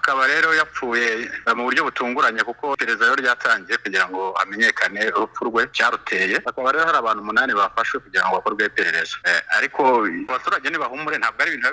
akaba rero yapfuye mu buryo butunguranye kuko iperereza rero ryatangiye kugira ngo amenyekane urupfu rwe cyaruteye. Akaba rero hari abantu 8 bafashwe kugira ngo bakorwe iperereza, ariko abaturage ntibahumure, ntabwo ari ibintu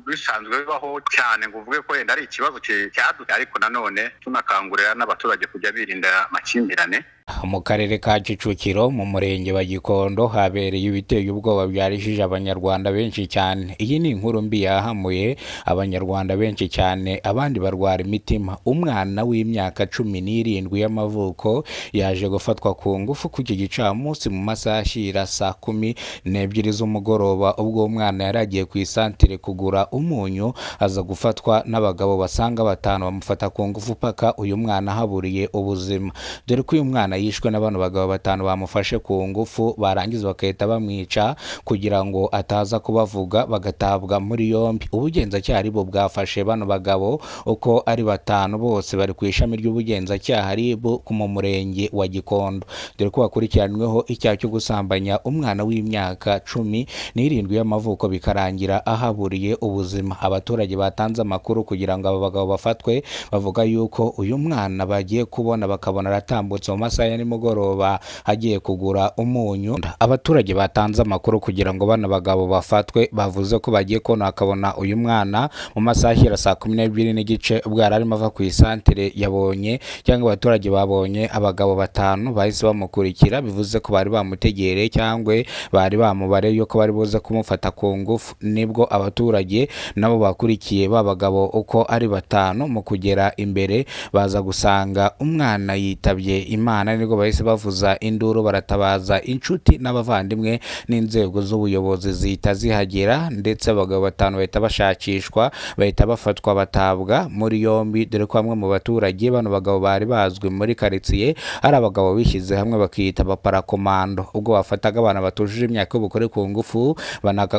bisanzwe bibaho cyane ngo uvuge ko yenda ari ikibazo cyadutse, ariko nanone tunakangurira n'abaturage kujya birinda amakimbirane. Mu karere ka Kicukiro mu murenge wa Gikondo habereye ibiteye ubwoba byarishije abanyarwanda benshi cyane. Iyi ni inkuru mbi yahamuye abanyarwanda benshi cyane, abandi barwara imitima. Umwana w'imyaka 17 y'amavuko yaje gufatwa ku ngufu ku gicamunsi mu masaha ashira saa 12 z'umugoroba, ubwo umwana yaragiye ku isantire kugura umunyu, aza gufatwa n'abagabo basanga 5 bamufata ku ngufu paka uyu mwana haburiye ubuzima. Dore ko uyu mwana yishwe n'abantu bagabo 5 bamufashe ku ngufu, barangiza bakahita bamwica kugira ngo ataza kubavuga, bagatabwa muri yombi. Ubugenzacyaha bo bwafashe bano bagabo uko ari 5 bose bari ku ishami ry'ubugenzacyaha ribu ku murenge wa Gikondo, dore ko bakurikiranyweho icyaha cyo gusambanya umwana w'imyaka 17 y'amavuko bikarangira ahaburiye ubuzima. Abaturage batanze amakuru kugira ngo aba bagabo bafatwe, bavuga yuko uyu mwana bagiye kubona bakabona aratambutse mu masaha ya nimugoroba agiye kugura umunyu. Abaturage batanze amakuru kugira ngo bana bagabo bafatwe bavuze ko bagiye kubona akabona uyu mwana mu masaha ya saa 12 n'igice ubwo arimo ava ku isantere yabonye, cyangwa abaturage babonye abagabo 5 bahise bamukurikira, bivuze ko bari bamutegereye cyangwa bari bamubare yuko bari buze kumufata ku ngufu. Nibwo abaturage nabo bakurikiye babagabo uko ari 5 mu kugera imbere baza gusanga umwana yitabye Imana, nibwo bahise bavuza induru baratabaza inshuti n'abavandimwe n'inzego z'ubuyobozi zihita zihagera, ndetse abagabo 5 bahita bashakishwa, bahita bafatwa batabwa muri yombi. Dore ko bamwe mu baturage bano bagabo bari bazwi muri quartier ari abagabo bishyize hamwe bakiyita abaparakomando, ubwo bafataga abana batujuje imyaka y'ubukure ku ngufu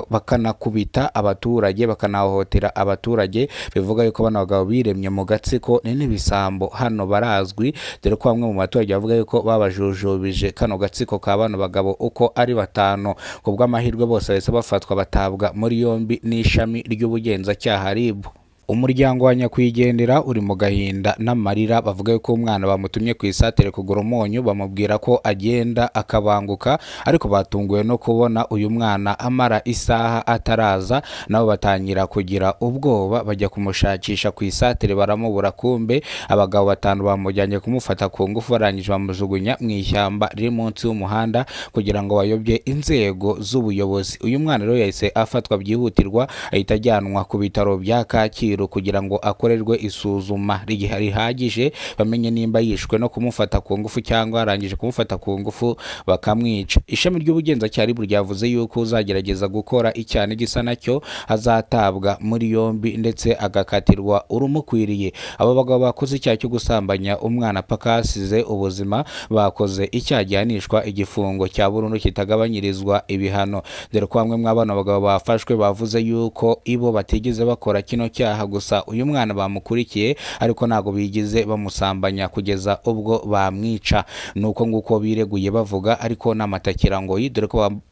bakanakubita abaturage, bakanahohotera abaturage. Bivuga yuko bano bagabo biremye mu gatsiko n'ibisambo hano barazwi, dore ko bamwe mu baturage bavuga yuko babajujubije kano gatsiko ka bano bagabo uko ari 5. Kubwo amahirwe bose bahise bafatwa batabwa muri yombi n'ishami ry'ubugenzacyaha ribu. Umuryango wa nyakwigendera uri mu gahinda n'amarira, bavuga ko umwana bamutumye ku isatere kugura umunyu, bamubwira ko agenda akabanguka, ariko batunguwe no kubona uyu mwana amara isaha ataraza. Nabo batangira kugira ubwoba bajya kumushakisha ku isatere baramubura, kumbe abagabo 5 bamujyanye kumufata ku ngufu, barangije bamujugunya mu ishyamba riri munsi y'umuhanda kugira ngo bayobye inzego z'ubuyobozi. Uyu mwana rero yahise afatwa byihutirwa, ahita ajyanwa ku bitaro bya Kacyiru kugira ngo akorerwe isuzuma rihagije bamenye nimba yishwe no kumufata ku ngufu cyangwa arangije kumufata ku ngufu bakamwica. Ishami ry'ubugenzacyaha ryavuze yuko uzagerageza gukora icyaha gisa nacyo azatabwa muri yombi ndetse agakatirwa urumukwiriye. Aba bagabo bakoze icyaha cyo gusambanya umwana paka asize ubuzima bakoze icyaha gihanishwa igifungo cya burundu kitagabanyirizwa ibihano. Dore ko bamwe mw'abana bagabo bafashwe bavuze yuko ibo batigeze bakora kino cyaha, gusa uyu mwana bamukurikiye ariko ntago bigize bamusambanya kugeza ubwo bamwica. Nuko nguko bireguye bavuga, ariko n'amatakira ngo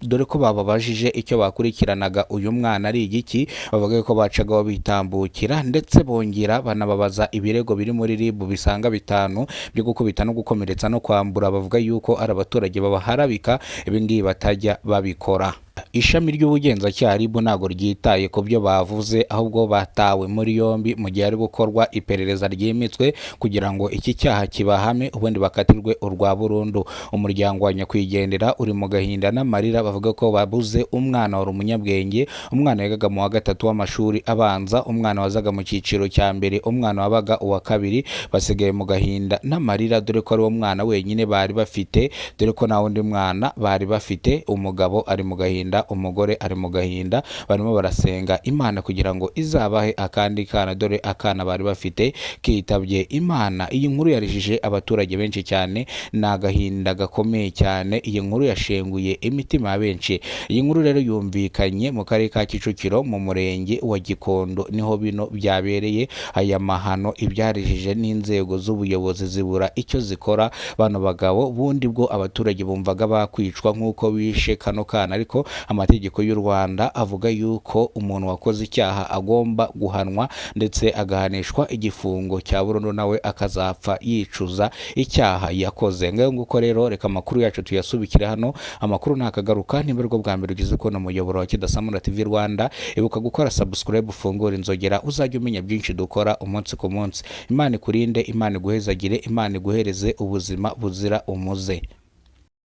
dore ko bababajije icyo bakurikiranaga uyu mwana ari igiki, bavuga ko bacaga bitambukira, ndetse bongera banababaza ibirego biri muri ribu bisanga 5 byo gukubita no gukomeretsa no kwambura. Bavuga yuko ari abaturage babaharabika, ibingibi batajya babikora. Ishami ry'ubugenzacyaha ribu ntago ryitaye ku byo bavuze, ahubwo batawe muri yombi mu gihe ari gukorwa iperereza ryimitswe kugira ngo iki cyaha kibahame ubundi bakatirwe urwa burundu. Umuryango wa nyakwigendera uri mu gahinda n'amarira, bavuga ko babuze umwana wari umunyabwenge, umwana yigaga mu wa 3 w'amashuri abanza, umwana wazaga mu cyiciro cya mbere, umwana wabaga uwa 2. Basigaye mu gahinda n'amarira dore ko ari uwo mwana wenyine bari bafite, dore ko nta wundi mwana bari bafite. Umugabo ari mu gahinda, umugore ari mu gahinda, barimo barasenga Imana kugira ngo izabahe akandi kana, dore akana bari bafite kitabye Imana. Iyi nkuru yarishije abaturage benshi cyane, na gahinda gakomeye cyane. Iyi nkuru yashenguye imitima ya benshi. Iyi nkuru rero yumvikanye mu karere ka Kicukiro mu murenge wa Gikondo, niho bino byabereye aya mahano. Ibyarishije n'inzego z'ubuyobozi zibura icyo zikora. Bano bagabo bundi bwo abaturage bumvaga bakwicwa nk'uko bishe kano kana, ariko amategeko y'u Rwanda avuga yuko umuntu wakoze icyaha agomba guhanwa ndetse agahanishwa igifungo cya burundu, nawe akazapfa yicuza icyaha yakoze. Ngayo nguko rero, reka amakuru yacu tuyasubikire hano. Amakuru nakagaruka, niba rwo bwa mbere ugize kubona umuyoboro wa Kidasamura TV Rwanda, ibuka gukora subscribe, ufungura inzogera, uzajya umenya byinshi dukora umunsi ku munsi. Imana ikurinde, Imana iguhezagire, Imana iguhereze ubuzima buzira umuze.